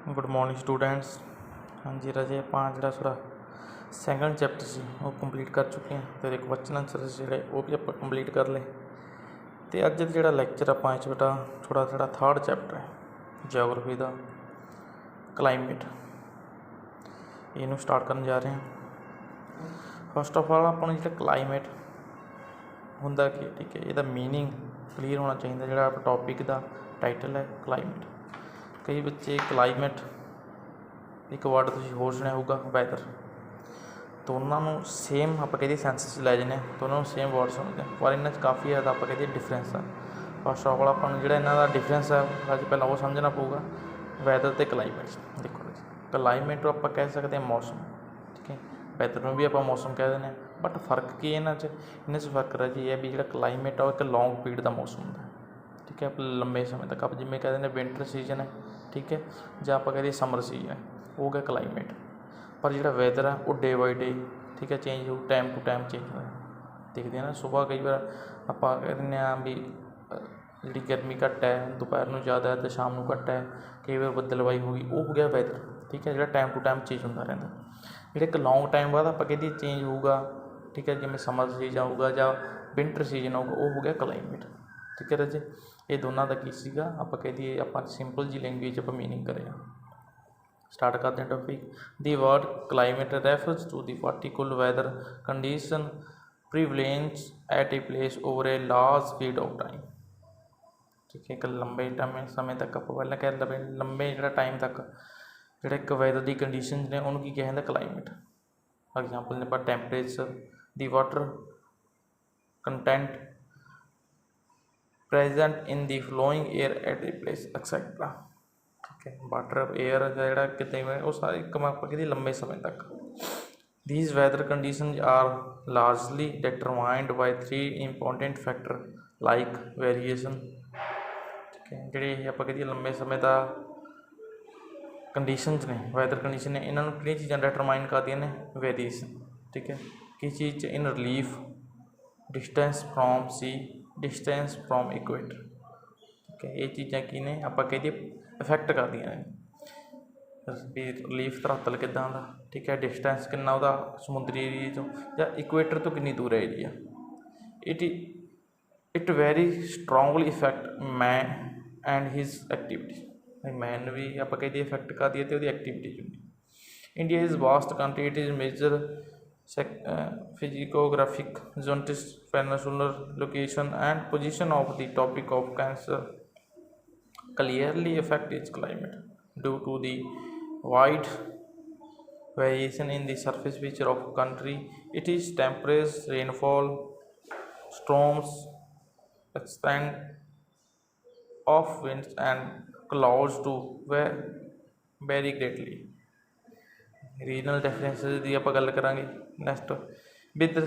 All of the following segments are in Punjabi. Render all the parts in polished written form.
Good morning students. हाँ जी राजे ਆਪਾਂ ਜਿਹੜਾ थोड़ा सैकेंड चैप्टर से वो कंप्लीट कर चुके हैं तो एक क्वेश्चन आंसर ਜਿਹੜੇ ਉਹ ਵੀ ਆਪਾਂ ਕੰਪਲੀਟ ਕਰ ਲਏ ਤੇ ਅੱਜ ਦਾ ਜਿਹੜਾ ਲੈਕਚਰ ਆਪਾਂ ਇਹ 'ਚ ਬੇਟਾ ਥੋੜਾ ਥਰਡ ਚੈਪਟਰ ਹੈ ਜਿਓਗ੍ਰਾਫੀ ਦਾ ਕਲਾਈਮੇਟ ਇਹਨੂੰ ਸਟਾਰਟ ਕਰਨ ਜਾ ਰਹੇ ਹਾਂ। ਫਸਟ ਆਫ ਆਲ ਆਪਾਂ ਨੂੰ ਜਿਹੜਾ ਕਲਾਈਮੇਟ ਹੁੰਦਾ ਕੀ ਠੀਕ ਹੈ ਇਹਦਾ ਮੀਨਿੰਗ ਕਲੀਅਰ ਹੋਣਾ ਚਾਹੀਦਾ। ਜਿਹੜਾ ਟੌਪਿਕ ਦਾ ਟਾਈਟਲ ਹੈ ਕਲਾਈਮੇਟ। कई बच्चे क्लाइमेट एक वर्ड तुसीं होर सुनिया होगा वैदर दोनों सेम आप कहते सेंस लै जाने दोनों सेम वर्ड सुनते हैं पर इन्होंने काफ़ी ज़्यादा आप कहते डिफरेंस है। फस्ट ऑफ ऑल आप जो इन्हों का डिफरेंस है अज पहला वो समझना पऊगा वैदर तो क्लाइमेट। देखो क्लाइमेट आप कह सकते हैं मौसम ठीक है वैदर में भी आप मौसम कह दें बट फर्क की इन्होंने फर्क रह जी है भी जो क्लाइमेट है एक लॉन्ग पीरियड का मौसम होंगे ठीक है लंबे समय तक आप जिमें कह दें विंटर सीजन है ठीक है जो आप कह समर सीजन है वो गया क्लाइमेट। पर जो वैदर है वो डे बाई डे ठीक है चेंज हो टाइम टू टाइम चेंज हो देखते हैं ना। सुबह कई बार आप कह दें भी जी गर्मी घट है दोपहर में ज़्यादा है तो शाम को घट है कई बार बदलवाई हो गई वो हो गया वैदर ठीक है जो टाइम टू टाइम चेंज होता रहता। जो एक लॉन्ग टाइम बाद आप कहते चेंज होगा ठीक है जिमें समर सीजन होगा या विंटर सीजन होगा वो हो गया क्लाइमेट ठीक है राजे। ये दोनों का की सीगा आप कह दिए आप सिंपल जी लैंग्वेज आप मीनिंग करें स्टार्ट करते हैं topic. The word climate refers to the particular weather condition prevalence at a place over a large period of time ठीक है एक लंबे समय तक आप पहले कह लंबे जो टाइम तक जो एक वैदर की कंडीशन ने उन्होंने की कहा जाता क्लाइमेट। एग्जाम्पल ने पर temperature the water content present in the flowing air at a place etcetera ठीक है वाटर एयर जो कितने वो सारे आप कहते लंबे समय तक। These weather condition are largely determined by three important factor like variation ठीक है जी आप कहते लंबे समय का कंडीशनस ने वैदर कंडीशन ने इन्होंने कि चीज़ा डिटरमाइन करदियां ने वेरीएशन ठीक है किस चीज़ in relief distance from sea distance from equator ठीक है ये चीज़ा की ने आप कहते इफैक्ट कर दी भी रिलीफ धरातल किदा का ठीक है डिस्टेंस कितना वह समुद्री एरिए तो या इक्वेटर तो कितनी दूर है area it very strongly effect man and his activity man भी आप कहते इफैक्ट कर दी है activity. India is vast country it is major physiographic zones peninsular location and position of the tropic of Cancer clearly affect its climate due to the wide variation in the surface feature of country. It is temperature, rainfall, storms, extent of winds and clouds to vary greatly. Regional differences की आप गल करांगे next with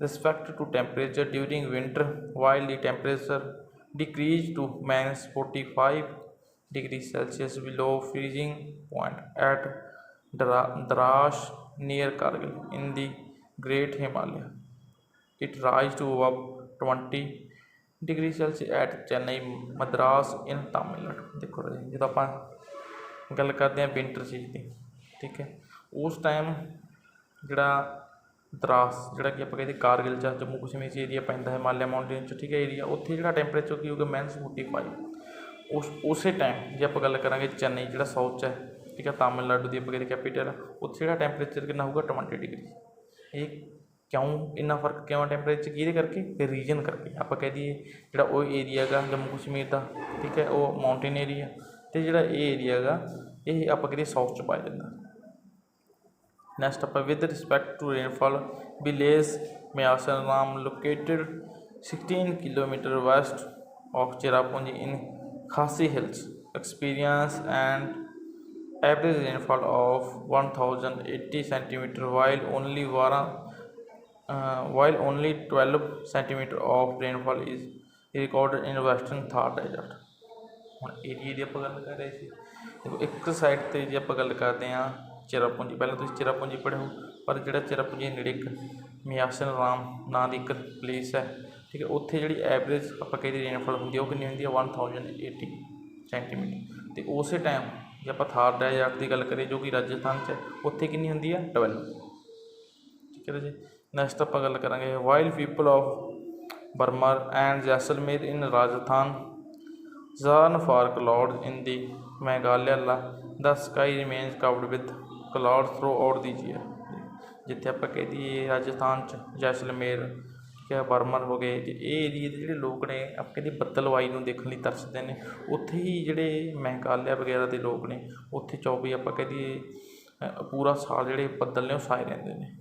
respect to temperature during winter while the temperature decrease to -45 degree Celsius below freezing point at Dras near Kargil in the great Himalaya it rise to above 20 degree Celsius at Chennai Madras in Tamil Nadu. देखो जो आप गल करते हैं विंटर चीज़ की ठीक है उस टाइम जोड़ा द्रास जोड़ा कि आप कहते कारगिल जम्मू कश्मीर से एरिया पैंदा हिमालय माउंटेन ठीक है एरिया उत्थे जो टैंपरेचर की होगा -45 उस टाइम जो आप गल करेंगे चेन्नई जो साउथ है ठीक है तमिलनाडु की आप कहते कैपीटल उत्थे जो टैंपरेचर कितना होगा 20 डिग्री। ये क्यों इन्ना फर्क क्यों टैंपरेचर कि करके रीजन करके आप कह दिए जो वो एरिया गा जम्मू कश्मीर का ठीक है वो माउंटेन एरिया तो जोड़ा ये एरिया गा ये आप कहते साउथ च पाया जाता। नैक्सट आप with respect to rainfall village Mawsynram located 16 kilometre west of Cherrapunji in Khasi hills experience and average rainfall of 1080 centimetre while only 12 centimetre of rainfall is recorded in western Thar desert. हम एरिए की आप गल कर रहे थे देखो एक साइड पर जो आप गल करते हैं चेरापूंजी पहले तो चेरापूंजी पढ़े हो पर जो चेरापूंजी नेड़े एक म्यासन राम नाम की एक प्लेस है ठीक है उत्थे जी एवरेज आप कहते रेनफॉल होंगी वो कितनी होंगी 1080 सेंटीमीटर तो उस टाइम ਜੇ ਆਪਾਂ ਥਾਰ ਡੈਜ਼ਰਟ ਦੀ ਗੱਲ ਕਰੀਏ ਜੋ ਕਿ ਰਾਜਸਥਾਨ 'ਚ ਹੈ, ਉੱਥੇ ਕਿੰਨੀ ਹੁੰਦੀ ਹੈ 12। ਠੀਕ ਹੈ ਜੀ। ਨੈਕਸਟ ਆਪਾਂ ਗੱਲ ਕਰਾਂਗੇ wild people of Barmer and Jaisalmer in Rajasthan ਜ਼ਾਨ far cloud in the Meghalaya ਦਾ sky remains covered with cloud throughout the year. ਜਿੱਥੇ ਆਪਾਂ ਕਹਿ ਦਈਏ ਰਾਜਸਥਾਨ 'ਚ ਜੈਸਲਮੇਰ, ਠੀਕ ਹੈ, ਬਰਮਰ ਹੋ ਗਏ, ਅਤੇ ਇਹ ਏਰੀਏ ਦੇ ਜਿਹੜੇ ਲੋਕ ਨੇ ਆਪਾਂ ਕਹਿੰਦੇ ਬੱਦਲਵਾਈ ਨੂੰ ਦੇਖਣ ਲਈ ਤਰਸਦੇ ਨੇ। ਉੱਥੇ ਹੀ ਜਿਹੜੇ ਮੈਘਾਲਿਆ ਵਗੈਰਾ ਦੇ ਲੋਕ ਨੇ ਉੱਥੇ 24 ਆਪਾਂ ਕਹਿ ਦਈਏ ਪੂਰਾ ਸਾਲ ਜਿਹੜੇ ਬੱਦਲ ਨੇ ਉਹ ਛਾਏ ਰਹਿੰਦੇ ਨੇ।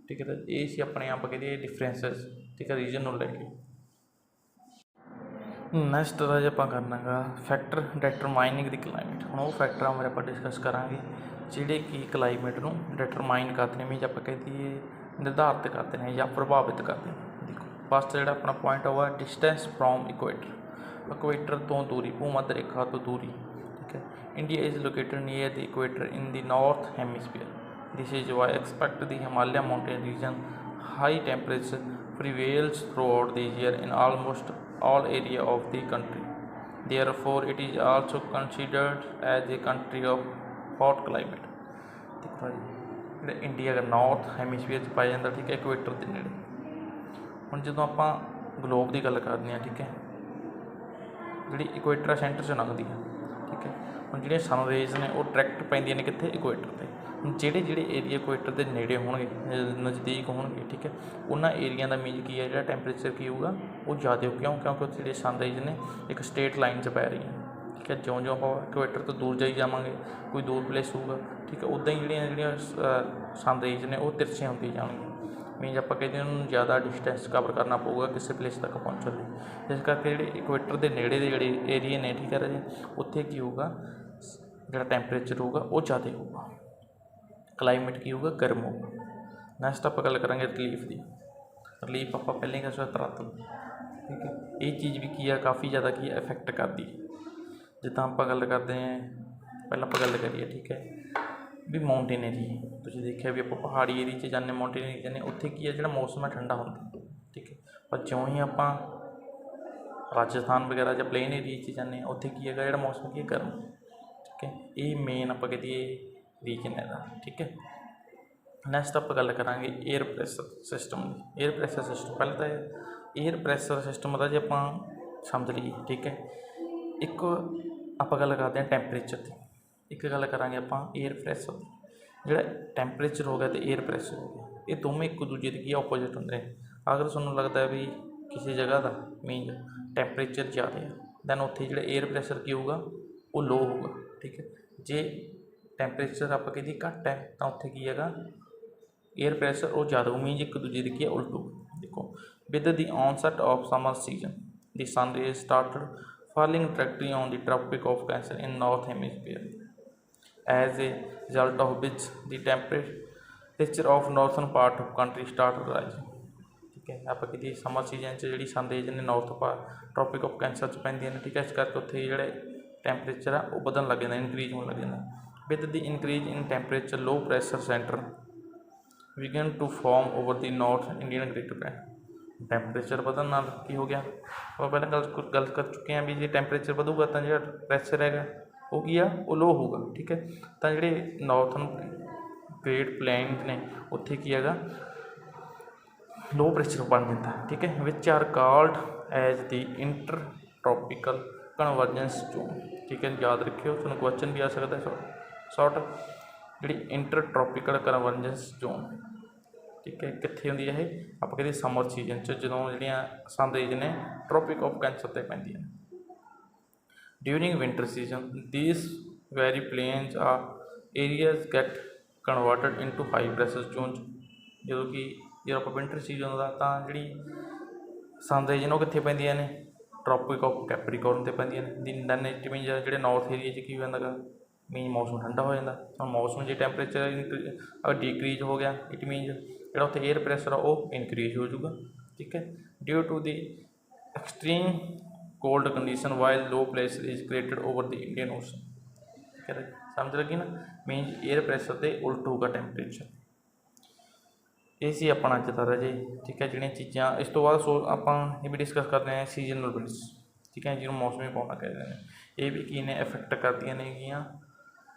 ਠੀਕ ਹੈ, ਇਹ ਸੀ ਆਪਣੇ ਆਪਾਂ ਕਹਿ ਦਈਏ ਡਿਫਰੈਂਸਿਸ, ਠੀਕ ਹੈ, ਰੀਜਨ ਨੂੰ ਲੈ ਕੇ। ਨੈਕਸਟ ਰਾਜ ਆਪਾਂ ਕਰਨਾ ਗਾ ਫੈਕਟਰ ਡਿਟਰਮਾਈਨਿੰਗ ਦੀ ਕਲਾਈਮੇਟ। ਹੁਣ ਉਹ ਫੈਕਟਰਾਂ ਬਾਰੇ ਆਪਾਂ ਡਿਸਕਸ ਕਰਾਂਗੇ ਜਿਹੜੇ ਕਿ ਕਲਾਈਮੇਟ ਨੂੰ ਡਿਟਰਮਾਈਨ ਕਰਦੇ ਨੇ, ਮੀਨਜ਼ ਆਪਾਂ ਕਹਿ ਦਈਏ ਨਿਰਧਾਰਿਤ ਕਰਦੇ ਨੇ ਜਾਂ ਪ੍ਰਭਾਵਿਤ ਕਰਦੇ ਨੇ। ਦੇਖੋ ਫਸਟ ਜਿਹੜਾ ਆਪਣਾ ਪੁਆਇੰਟ ਉਹ ਹੈ ਡਿਸਟੈਂਸ ਫਰੋਮ ਇਕੁਏਟਰ। ਇਕੁਏਟਰ ਤੋਂ ਦੂਰੀ, ਭੂ ਮੱਧ ਰੇਖਾ ਤੋਂ ਦੂਰੀ। ਠੀਕ ਹੈ, India is located near the equator in the north hemisphere. This is why expect the Himalaya mountain region high temperature prevails throughout the year in almost all area of the country. Therefore, it is also considered as a country of hot climate. ਦੇਖੋ ਜੀ ਜਿਹੜਾ ਇੰਡੀਆ ਦਾ ਨਾਰਥ ਹੈਮੀਸਫੀਅਰ 'ਚ ਪਾਇਆ ਜਾਂਦਾ, ਠੀਕ ਹੈ, ਇਕੁਏਟਰ ਦੇ ਨੇੜੇ। ਹੁਣ ਜਦੋਂ ਆਪਾਂ ਗਲੋਬ ਦੀ ਗੱਲ ਕਰਦੇ ਹਾਂ, ਠੀਕ ਹੈ, ਜਿਹੜੀ ਇਕੁਏਟਰ ਸੈਂਟਰ 'ਚ ਲੰਘਦੀ ਹੈ। ਠੀਕ ਹੈ, ਹੁਣ ਜਿਹੜੀਆਂ ਸਨ ਰੇਜ਼ ਨੇ ਉਹ ਡਾਇਰੈਕਟ ਪੈਂਦੀਆਂ ਨੇ ਕਿੱਥੇ, ਇਕੁਏਟਰ 'ਤੇ। ਹੁਣ ਜਿਹੜੇ ਏਰੀਆ ਇਕੁਏਟਰ ਦੇ ਨੇੜੇ ਹੋਣਗੇ, ਨਜ਼ਦੀਕ ਹੋਣਗੇ, ਠੀਕ ਹੈ, ਉਹਨਾਂ ਏਰੀਆ ਦਾ ਮੀਨਜ਼ ਕੀ ਹੈ, ਜਿਹੜਾ ਟੈਂਪਰੇਚਰ ਕੀ ਹੋਊਗਾ ਉਹ ਜ਼ਿਆਦਾ ਹੋ। ਕਿਉਂਕਿ ਉੱਥੇ ਜਿਹੜੇ ਸਨ ਰੇਜ਼ ਨੇ ਇੱਕ ਸਟੇਟ ਲਾਈਨ 'ਚ ਪੈ ਰਹੀਆਂ। ਠੀਕ ਹੈ, ਜਿਉਂ ਆਪਾਂ ਇਕੁਏਟਰ ਤੋਂ ਦੂਰ ਜਾਈ ਜਾਵਾਂਗੇ, ਕੋਈ ਦੂਰ ਪਲੇਸ ਹੋਊਗਾ, ਠੀਕ ਹੈ, ਉੱਦਾਂ ਹੀ ਜਿਹੜੀਆਂ ਸਨ ਰੇਜ਼ ਨੇ ਉਹ ਤਿਰਛੀਆਂ ਹੁੰਦੀਆਂ ਜਾਣਗੀਆਂ। ਮੀਨਜ਼ ਆਪਾਂ ਕਹਿੰਦੇ ਉਹਨਾਂ ਨੂੰ ਜ਼ਿਆਦਾ ਡਿਸਟੈਂਸ ਕਵਰ ਕਰਨਾ ਪਊਗਾ ਕਿਸੇ ਪਲੇਸ ਤੱਕ ਪਹੁੰਚਣ ਲਈ। ਇਸ ਕਰਕੇ ਜਿਹੜੇ ਇਕੁਏਟਰ ਦੇ ਨੇੜੇ ਦੇ ਜਿਹੜੇ ਏਰੀਏ ਨੇ, ਠੀਕ ਹੈ ਰਾਜੇ, ਉੱਥੇ ਕੀ ਹੋਊਗਾ, ਜਿਹੜਾ ਟੈਂਪਰੇਚਰ ਹੋਊਗਾ ਉਹ ਜ਼ਿਆਦਾ ਹੋਊਗਾ, ਕਲਾਈਮੇਟ ਕੀ ਹੋਊਗਾ, ਗਰਮ ਹੋਊਗਾ। ਨੈਕਸਟ ਆਪਾਂ ਗੱਲ ਕਰਾਂਗੇ ਰਿਲੀਫ ਦੀ। ਰਿਲੀਫ ਆਪਾਂ ਪਹਿਲਾਂ ਹੀ ਦੱਸਿਆ ਧਰਾਤਲ। ਠੀਕ ਹੈ, ਇਹ ਚੀਜ਼ ਵੀ ਕੀ ਆ, ਕਾਫੀ ਜ਼ਿਆਦਾ ਕੀ ਇਫੈਕਟ ਕਰਦੀ। ਜਿੱਦਾਂ ਆਪਾਂ ਗੱਲ ਕਰਦੇ ਹਾਂ, ਪਹਿਲਾਂ ਆਪਾਂ ਗੱਲ ਕਰੀਏ, ਠੀਕ ਹੈ, ਵੀ ਮਾਊਂਟੇਨ ਏਰੀਏ। ਤੁਸੀਂ ਦੇਖਿਆ ਵੀ ਆਪਾਂ ਪਹਾੜੀ ਏਰੀਏ 'ਚ ਜਾਂਦੇ, ਮਾਊਂਟੇਨ ਏਰੀਏ ਜਾਂਦੇ, ਉੱਥੇ ਕੀ ਹੈ, ਜਿਹੜਾ ਮੌਸਮ ਹੈ ਠੰਡਾ ਹੁੰਦਾ। ਠੀਕ ਹੈ, ਪਰ ਜਿਉਂ ਹੀ ਆਪਾਂ ਰਾਜਸਥਾਨ ਵਗੈਰਾ ਜਾਂ ਪਲੇਨ ਏਰੀਏ 'ਚ ਜਾਂਦੇ ਹਾਂ, ਉੱਥੇ ਕੀ ਹੈਗਾ, ਜਿਹੜਾ ਮੌਸਮ ਕੀ ਗਰਮ। ਠੀਕ ਹੈ, ਇਹ ਮੇਨ ਆਪਾਂ ਕਹੀਏ ਰੀਜਨ ਹੈਗਾ। ਠੀਕ ਹੈ, ਨੈਕਸਟ ਆਪਾਂ ਗੱਲ ਕਰਾਂਗੇ ਏਅਰ ਪ੍ਰੈਸ਼ਰ ਸਿਸਟਮ ਦੀ। ਏਅਰ ਪ੍ਰੈਸ਼ਰ ਸਿਸਟਮ ਪਹਿਲਾਂ ਤਾਂ ਏਅਰ ਪ੍ਰੈਸ਼ਰ ਸਿਸਟਮ ਦਾ ਜੇ ਆਪਾਂ ਸਮਝ ਲਈਏ, ਠੀਕ ਹੈ, ਇੱਕ ਆਪਾਂ ਗੱਲ ਕਰਦੇ ਹਾਂ ਟੈਂਪਰੇਚਰ ਦੀ, ਇੱਕ ਗੱਲ ਕਰਾਂਗੇ ਆਪਾਂ ਏਅਰ ਪ੍ਰੈਸ਼ਰ ਦੀ। ਜਿਹੜਾ ਟੈਂਪਰੇਚਰ ਹੋ ਗਿਆ ਅਤੇ ਏਅਰ ਪ੍ਰੈਸ਼ਰ ਹੋ ਗਿਆ, ਇਹ ਦੋਵੇਂ ਇੱਕ ਦੂਜੇ ਦੇ ਕੀ ਆਪੋਜਿਟ ਹੁੰਦੇ ਨੇ। ਅਗਰ ਤੁਹਾਨੂੰ ਲੱਗਦਾ ਵੀ ਕਿਸੇ ਜਗ੍ਹਾ ਦਾ ਮੀਨਜ਼ ਟੈਂਪਰੇਚਰ ਜ਼ਿਆਦਾ ਹੈ, ਦੈਨ ਉੱਥੇ ਜਿਹੜਾ ਏਅਰ ਪ੍ਰੈਸ਼ਰ ਕੀ ਹੋਊਗਾ ਉਹ ਲੋ ਹੋਊਗਾ। ਠੀਕ ਹੈ, ਜੇ ਟੈਂਪਰੇਚਰ ਆਪਾਂ ਕਹਿੰਦੇ ਘੱਟ ਹੈ ਤਾਂ ਉੱਥੇ ਕੀ ਹੈਗਾ, ਏਅਰ ਪ੍ਰੈਸ਼ਰ ਉਹ ਜ਼ਿਆਦਾ ਹੋਊ, ਮੀਨਜ਼ ਇੱਕ ਦੂਜੇ ਦੀ ਕੀ ਹੈ ਉਲਟੂ। ਦੇਖੋ with the onset of summer season the sun rays started falling directly on the Tropic of Cancer in North Hemisphere, as a result of which the temperature of northern part of country started rising. ਠੀਕ ਹੈ, ਆਪਾਂ ਕਿਤੇ ਸਮਰ ਸੀਜ਼ਨ 'ਚ ਜਿਹੜੀ ਸਨ ਰੇਜ਼ ਨੇ ਨਾਰਥ ਟ੍ਰੋਪਿਕ ਆਫ ਕੈਂਸਰ 'ਚ ਪੈਂਦੀਆਂ ਨੇ। ਠੀਕ ਹੈ, ਇਸ ਕਰਕੇ ਉੱਥੇ ਜਿਹੜੇ ਟੈਂਪਰੇਚਰ ਆ ਉਹ ਵਧਣ ਲੱਗ ਜਾਂਦਾ, ਇਨਕਰੀਜ਼ ਹੋਣ ਲੱਗ ਜਾਂਦਾ। With the increase in temperature low pressure centre begin to form over the north Indian greater plain. Temperature ਵਧਣ ਨਾਲ ਕੀ ਹੋ ਗਿਆ, ਆਪਾਂ ਪਹਿਲਾਂ ਗੱਲ ਕਰ ਚੁੱਕੇ ਹਾਂ ਵੀ ਜੇ ਟੈਂਪਰੇਚਰ ਵਧੂਗਾ ਤਾਂ ਜਿਹੜਾ ਪ੍ਰੈਸ਼ਰ ਹੈਗਾ ਉਹ ਕੀ ਆ, ਉਹ ਲੋ ਹੋਊਗਾ। ਠੀਕ ਹੈ, ਤਾਂ ਜਿਹੜੇ ਨਾਰਥਨ ਗ੍ਰੇਟ ਪਲੇਨਸ ਨੇ ਉੱਥੇ ਕੀ ਹੈਗਾ, ਲੋ ਪ੍ਰੈਸ਼ਰ ਬਣ ਜਾਂਦਾ। ਠੀਕ ਹੈ, ਵਿਚ ਆਰ ਕਾਲਡ ਐਜ਼ ਦੀ ਇੰਟਰ ਟ੍ਰੋਪੀਕਲ ਕਨਵਰਜੈਂਸ ਜ਼ੋਨ। ਠੀਕ ਹੈ, ਯਾਦ ਰੱਖਿਓ, ਤੁਹਾਨੂੰ ਕੁਐਸਚਨ ਵੀ ਆ ਸਕਦਾ ਸ਼ਾਰਟ, ਜਿਹੜੀ ਇੰਟਰ ਟ੍ਰੋਪੀਕਲ ਕਨਵਰਜੈਂਸ ਜ਼ੋਨ। ਠੀਕ ਹੈ, ਕਿੱਥੇ ਹੁੰਦੀ ਹੈ ਇਹ, ਆਪਾਂ ਕਹਿੰਦੇ ਸਮਰ ਸੀਜ਼ਨ 'ਚ, ਜਦੋਂ ਜਿਹੜੀਆਂ ਸਨ ਰੇਜ਼ ਨੇ ਟ੍ਰੋਪਿਕ ਆਫ ਕੈਂਸਰ 'ਤੇ ਪੈਂਦੀਆਂ ਨੇ। During winter season these very plains ਆ areas get converted into high pressure zone. ਜਦੋਂ ਆਪਾਂ ਵਿੰਟਰ ਸੀਜ਼ਨ ਦਾ ਤਾਂ ਜਿਹੜੀ ਸਨ ਰੇਜ਼ ਨੇ ਉਹ ਕਿੱਥੇ ਪੈਂਦੀਆਂ ਨੇ, ਟ੍ਰੋਪਿਕ ਆਫ ਕੈਪਰੀਕੋਰਨ 'ਤੇ ਪੈਂਦੀਆਂ ਨੇ। ਦੈਨ ਇਟ ਮੀਨਜ਼ ਜਿਹੜੇ ਨਾਰਥ ਏਰੀਏ 'ਚ ਕੀ ਹੋ ਜਾਂਦਾ ਗਾ, ਮੀਨਜ਼ ਮੌਸਮ ਠੰਡਾ ਹੋ ਜਾਂਦਾ। ਹੁਣ ਮੌਸਮ ਜੇ ਟੈਂਪਰੇਚਰ ਡਿਕਰੀਜ਼ ਹੋ ਗਿਆ, ਇਟ ਮੀਨਜ਼ ਜਿਹੜਾ ਉੱਥੇ ਏਅਰ ਪ੍ਰੈਸ਼ਰ ਆ ਉਹ ਇਨਕਰੀਜ਼ ਹੋ ਜਾਊਗਾ। ਠੀਕ ਹੈ, due to the extreme cold condition while low pressure is created over the Indian ocean. ਠੀਕ ਹੈ, ਸਮਝ ਲੱਗੀ ਨਾ, ਮੀਨਜ਼ ਏਅਰ ਪ੍ਰੈਸ਼ਰ 'ਤੇ ਉਲਟ ਹੋਊਗਾ ਟੈਂਪਰੇਚਰ। ਇਹ ਸੀ ਆਪਣਾ ਅੱਜ ਦਾ ਰਾਜੇ। ਠੀਕ ਹੈ, ਜਿਹੜੀਆਂ ਚੀਜ਼ਾਂ ਇਸ ਤੋਂ ਬਾਅਦ ਆਪਾਂ ਇਹ ਵੀ ਡਿਸਕਸ ਕਰਦੇ ਹਾਂ ਸੀਜ਼ਨਲ ਵਿੰਡਸ। ਠੀਕ ਹੈ, ਜਿਹਨੂੰ ਮੌਸਮੀ ਪੌਣਾ ਕਹਿੰਦੇ ਨੇ, ਇਹ ਵੀ ਕੀ ਨੇ ਇਫੈਕਟ ਕਰਦੀਆਂ ਨੇਗੀਆਂ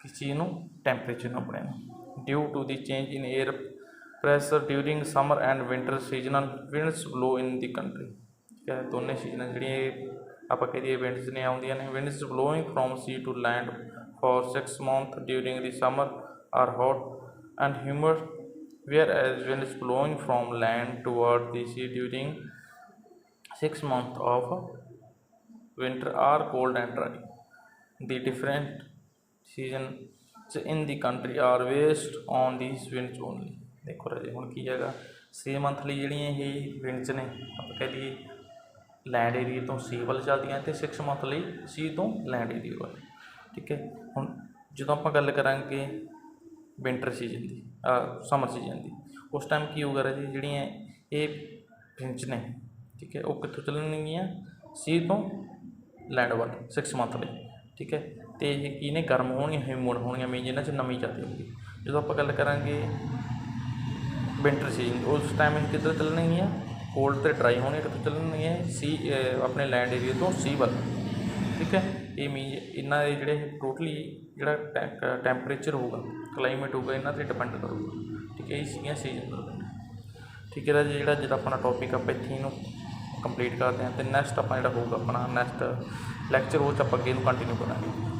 किस चीज़ ਨੂੰ ਟੈਂਪਰੇਚਰ ਨੂੰ ਆਪਣੇ ਨੂੰ due to the change in air pressure during summer and winter seasonal winds blow in the country. ਠੀਕ ਹੈ, ਦੋਨੇ ਸੀਜ਼ਨਾਂ ਜਿਹੜੀਆਂ ਇਹ ਆਪਾਂ ਕਹਿ ਦਈਏ ਵਿੰਡਸ ਨੇ ਆਉਂਦੀਆਂ ਨੇ। Winds blowing from sea to land for 6 months during the summer are hot and humid, whereas winds blowing from land toward the sea during 6 months of winter are cold and dry. The different seasons in the country are based on these winds only। ਦੇਖੋ ਰਾਜੇ ਹੁਣ ਕੀ ਹੈਗਾ 6 ਮੰਥ ਲਈ ਜਿਹੜੀਆਂ ਇਹ ਵਿੰਡਸ ਨੇ ਆਪਾਂ ਕਹਿ ਲਈਏ ਲੈਂਡ ਏਰੀਏ ਤੋਂ ਸੀ ਵੱਲ ਚੱਲਦੀਆਂ ਅਤੇ 6 ਮੰਥ ਲਈ ਸੀ ਤੋਂ ਲੈਂਡ ਏਰੀਏ ਵੱਲ। ਠੀਕ ਹੈ, ਹੁਣ ਜਦੋਂ ਆਪਾਂ ਗੱਲ ਕਰਾਂਗੇ ਵਿੰਟਰ ਸੀਜ਼ਨ ਦੀ ਸਮਰ ਸੀਜ਼ਨ ਦੀ, ਉਸ ਟਾਈਮ ਕੀ ਹੋਊਗਾ ਰਾਜੇ ਜਿਹੜੀਆਂ ਇਹ ਵਿੰਡਸ ਨੇ, ਠੀਕ ਹੈ, ਉਹ ਕਿੱਥੋਂ ਚੱਲਣਗੀਆਂ ਸੀ ਤੋਂ ਲੈਂਡ ਵੱਲ 6 ਮੰਥ ਲਈ। ਠੀਕ ਹੈ, ਅਤੇ ਇਹ ਕੀ ਨੇ ਗਰਮ ਹੋਣਗੀਆਂ, ਹਿਊਮਿਡ ਹੋਣਗੀਆਂ, ਮੀਨਜ਼ ਇਹਨਾਂ 'ਚ ਨਮੀ ਜ਼ਿਆਦਾ ਹੋਊਗੀ। ਜਦੋਂ ਆਪਾਂ ਗੱਲ ਕਰਾਂਗੇ ਵਿੰਟਰ ਸੀਜ਼ਨ ਉਸ ਟਾਈਮ ਇਹ ਕਿੱਧਰ ਚੱਲਣਗੀਆਂ ਕੋਲਡ ਅਤੇ ਡਰਾਈ ਹੋਣਗੀਆਂ, ਕਿੱਥੋਂ ਚੱਲਣਗੀਆਂ ਸੀ ਆਪਣੇ ਲੈਂਡ ਏਰੀਏ ਤੋਂ ਸੀ ਵੱਲ। ਠੀਕ ਹੈ, ਇਹ ਮੀਨਜ਼ ਇਹਨਾਂ ਦੇ ਜਿਹੜੇ ਟੋਟਲੀ ਜਿਹੜਾ ਟੈਂਪਰੇਚਰ ਹੋਊਗਾ ਕਲਾਈਮੇਟ ਹੋਊਗਾ ਇਹਨਾਂ 'ਤੇ ਡਿਪੈਂਡ ਕਰੂਗਾ। ਠੀਕ ਹੈ, ਇਹ ਸੀਗੀਆਂ ਸੀਜ਼ਨ। ਠੀਕ ਹੈ ਰਾਜੇ, ਜਿਹੜਾ ਆਪਣਾ ਟੋਪਿਕ ਆਪਾਂ ਇੱਥੇ ਇਹਨੂੰ ਕੰਪਲੀਟ ਕਰਦੇ ਹਾਂ ਅਤੇ ਨੈਕਸਟ ਆਪਾਂ ਜਿਹੜਾ ਹੋਊਗਾ ਆਪਣਾ ਨੈਕਸਟ ਲੈਕਚਰ ਉਹ 'ਚ ਆਪਾਂ ਅੱਗੇ ਨੂੰ ਕੰਟੀਨਿਊ ਕਰਾਂਗੇ।